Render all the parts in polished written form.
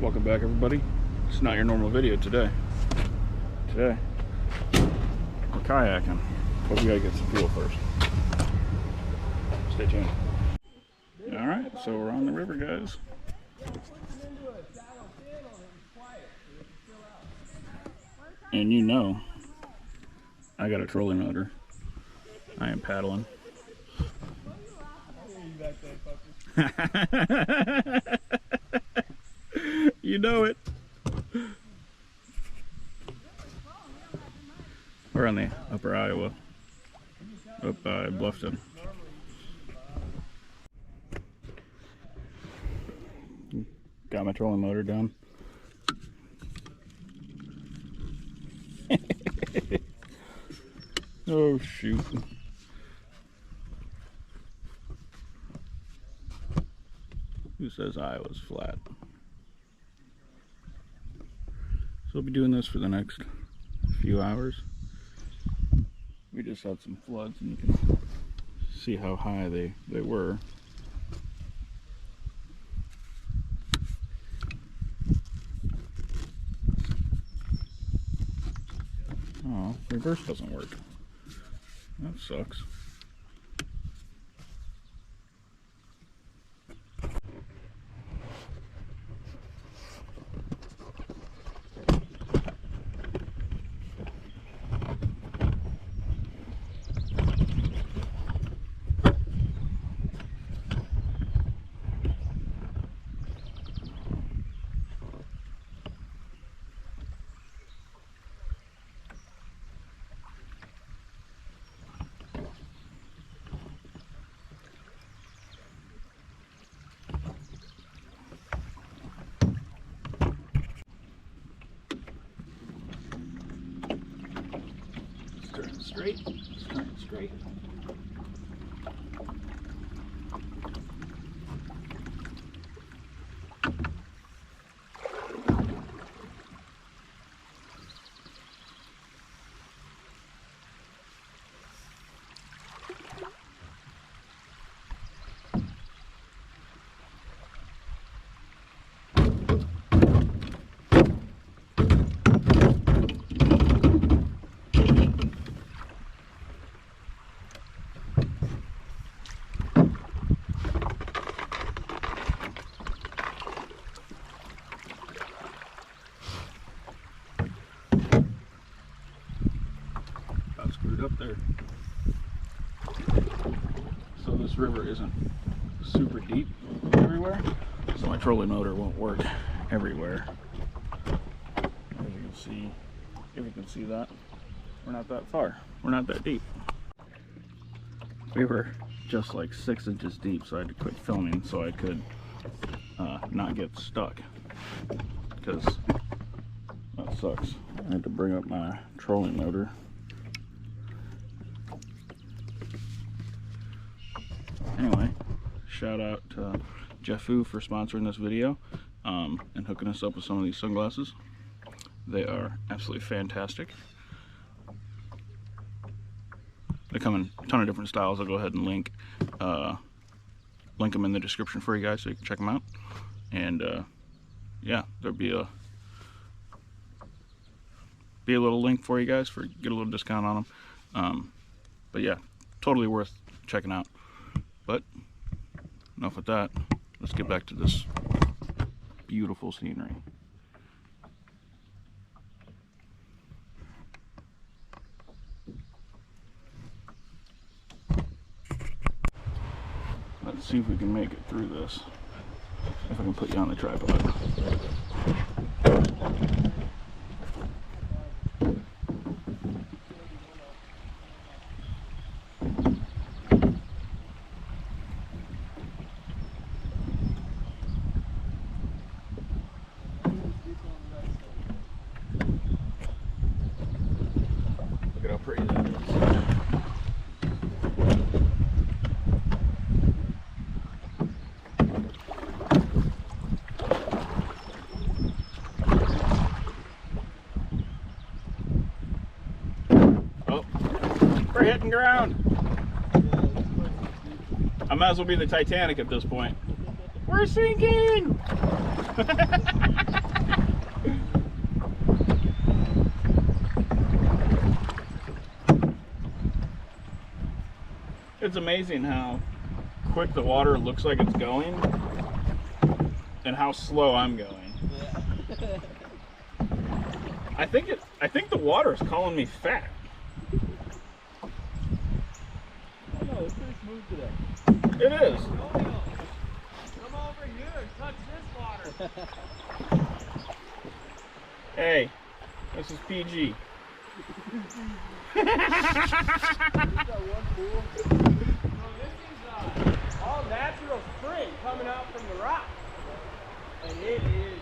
Welcome back, everybody. It's not your normal video today. Today, we're kayaking, but we gotta get some fuel first. Stay tuned. Alright, so we're on the river, guys. And you know, I got a trolling motor. I am paddling. You know it. We're on the upper Iowa, up by Bluffton. Got my trolling motor done. Oh shoot. Who says Iowa's flat? So we'll be doing this for the next few hours. We just had some floods and you can see how high they were. Oh, reverse doesn't work. That sucks. Straight, straight. Up there. So this river isn't super deep everywhere, so my trolling motor won't work everywhere. As you can see, if you can see that, we're not that far. We're not that deep. We were just like 6 inches deep, so I had to quit filming so I could not get stuck, because that sucks. I had to bring up my trolling motor. Anyway, shout out to Jeffu for sponsoring this video and hooking us up with some of these sunglasses. They are absolutely fantastic. They come in a ton of different styles. I'll go ahead and link them in the description for you guys so you can check them out. And yeah, there'll be a little link for you guys for get a little discount on them. But yeah, totally worth checking out. But enough with that. Let's get back to this beautiful scenery. Let's see if we can make it through this. If I can put you on the tripod. We're hitting ground. I might as well be the Titanic at this point. We're sinking! It's amazing how quick the water looks like it's going and how slow I'm going. Yeah. I think the water is calling me fat. Oh no, it's pretty smooth today. It is. Come over here and touch this water. Hey, this is PG. Got one pool. No, this is all natural spring coming out from the rock. And it is,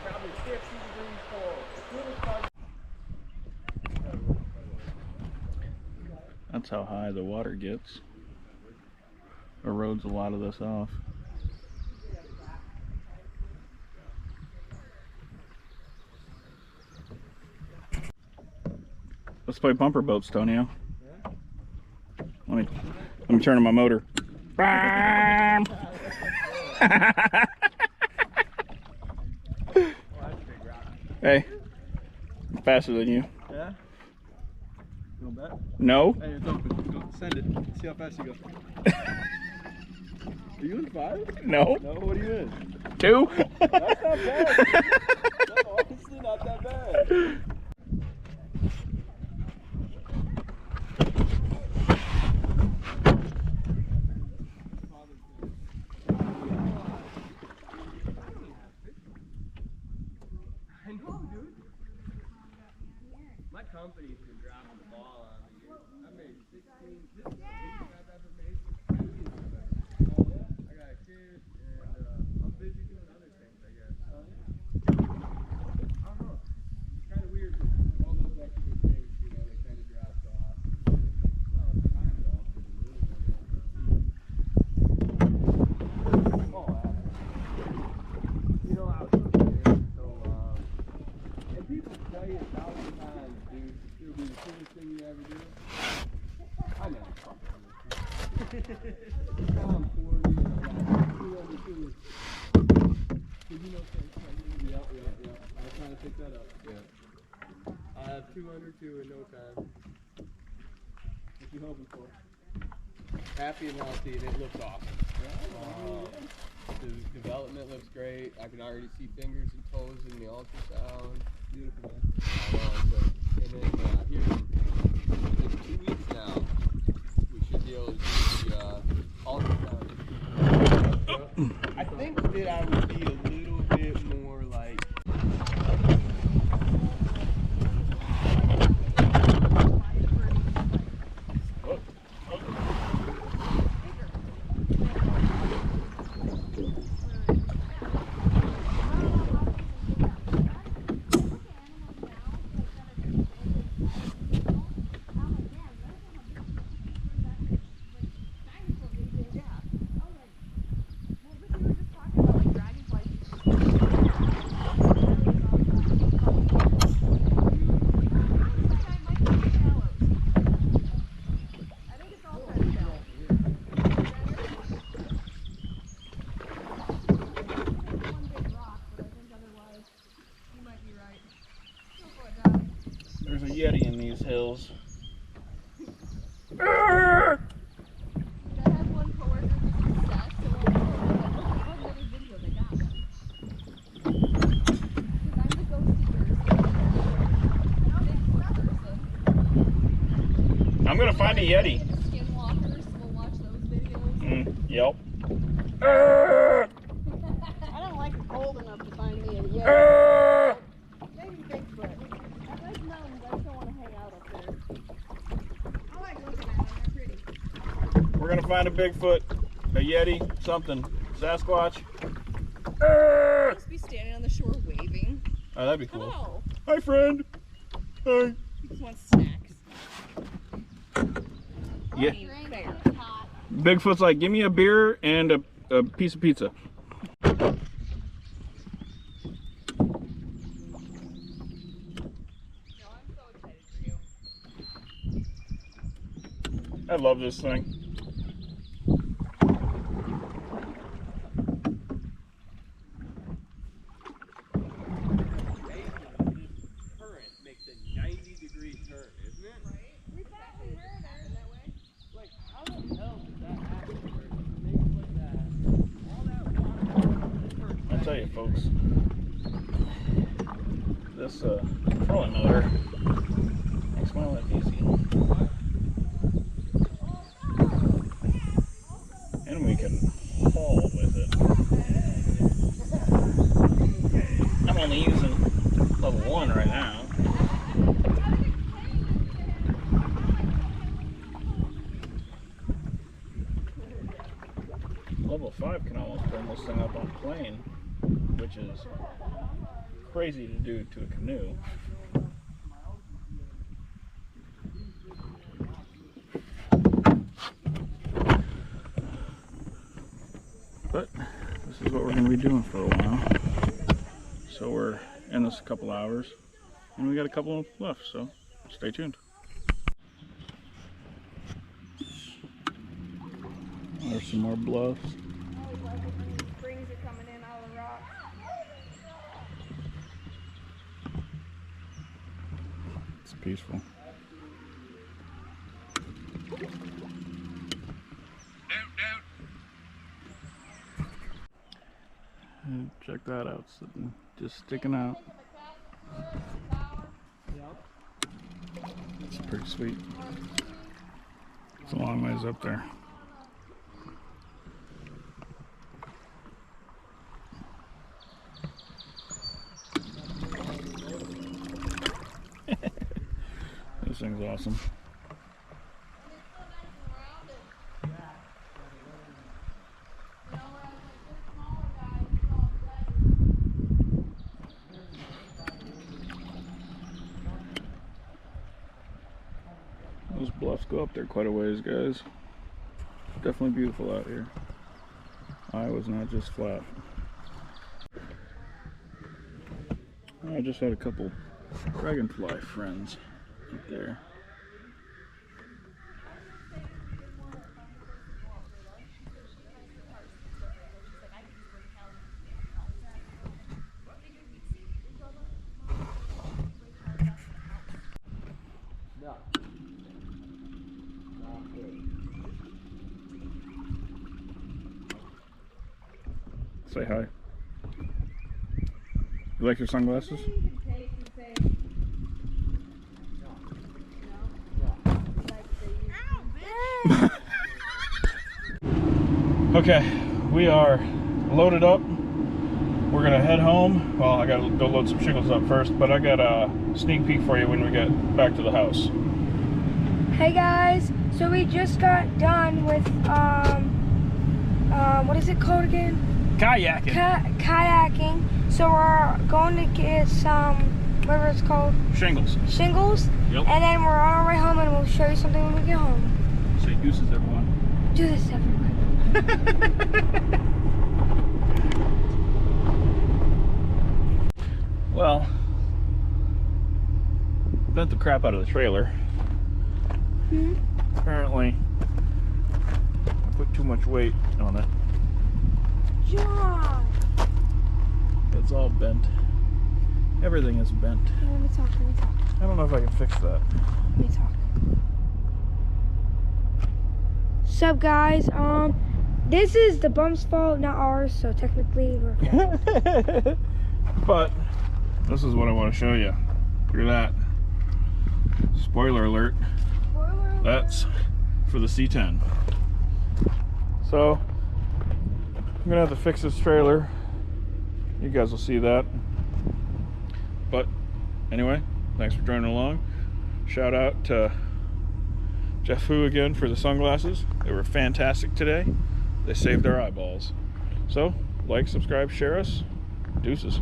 probably 50 degrees cold. That's how high the water gets. Erodes a lot of this off. Let's play bumper boats, Tonio. Yeah. Let me turn on my motor. Hey, I'm faster than you. Yeah? You want bet? No. Hey, it's open. Go, send it. See how fast you go. Are you in 5? No. No, what are you in? 2. That's not bad. That's honestly not that bad. I know, dude. My company's been dropping the ball on me. I made 16. This is the least I've ever made. I got a kid, and I'm busy doing other things, I guess. I don't know. It's kind of weird. All those extra things, you know, they kind of dropped off. Well, it's kind of off for the move, I guess. You know, I was looking so and people play it 1,000 times, dude. It'll be the coolest thing you ever do. I never fucking do it. I'm 40 and I got 202. Did you know yeah. I was trying to pick that up. Yeah. I have 202 in no time. What you hoping for? Happy and healthy, and it looks awesome. The development looks great. I can already see fingers and toes in the ultrasound. Beautiful, man. And then here in 2 weeks now, we should be able to do the ultrasound. I think that I would be a little bit more like. There's a Yeti in these hills. I had one coworker who's obsessed, so I'll another video they got one. Because I'm the ghost eaters. I'm gonna find a Yeti. Skinwalkers, we'll watch those videos. Yep. I don't like it cold enough to find me a Yeti. Maybe Bigfoot. I like mountains. I just don't want to hang out up there. I like looking at them. They're pretty. We're gonna find a Bigfoot, a Yeti, something. Sasquatch. Just be standing on the shore waving. Oh, that'd be cool. Hello. Hi, friend. Hi. He just wants snacks. Yeah. Fair. Bigfoot's like, give me a beer and a piece of pizza. I love this thing. tell you, folks, this trolling motor makes my life easy. And we can haul with it. I'm only using level 1 right now. Level 5 can almost bring this thing up on a plane, which is crazy to do to a canoe. But this is what we're going to be doing for a while. So we're in this a couple hours, and we got a couple left, so stay tuned. There's some more bluffs. Springs are coming in out of the rocks. It's peaceful. And check that out, sitting, just sticking out. It's pretty sweet. It's a long ways up there. This thing's awesome. Those bluffs go up there quite a ways, guys. Definitely beautiful out here. Iowa's not just flat. I just had a couple dragonfly friends up there. Say hi. You like your sunglasses? Okay, we are loaded up. We're gonna head home. Well, I gotta go load some shingles up first, but I got a sneak peek for you when we get back to the house. Hey guys, so we just got done with what is it called again? Kayaking. Kayaking. So we're going to get some, whatever it's called. Shingles. Shingles. Yep. And then we're on our way home, and we'll show you something when we get home. Say deuces, everyone. Do this, everyone. Well, bent the crap out of the trailer. Apparently, I put too much weight on it. John! It's all bent. Everything is bent. Hey, let me talk. I don't know if I can fix that. Let me talk. Sup, guys? This is the bum's fault, not ours, so technically we're fault. But this is what I want to show you. Look at that. Spoiler alert. That's for the C10. So I'm gonna have to fix this trailer. You guys will see that. But anyway, thanks for joining along. Shout out to Jeff Hu again for the sunglasses. They were fantastic today. They saved our eyeballs. So like, subscribe, share us. Deuces.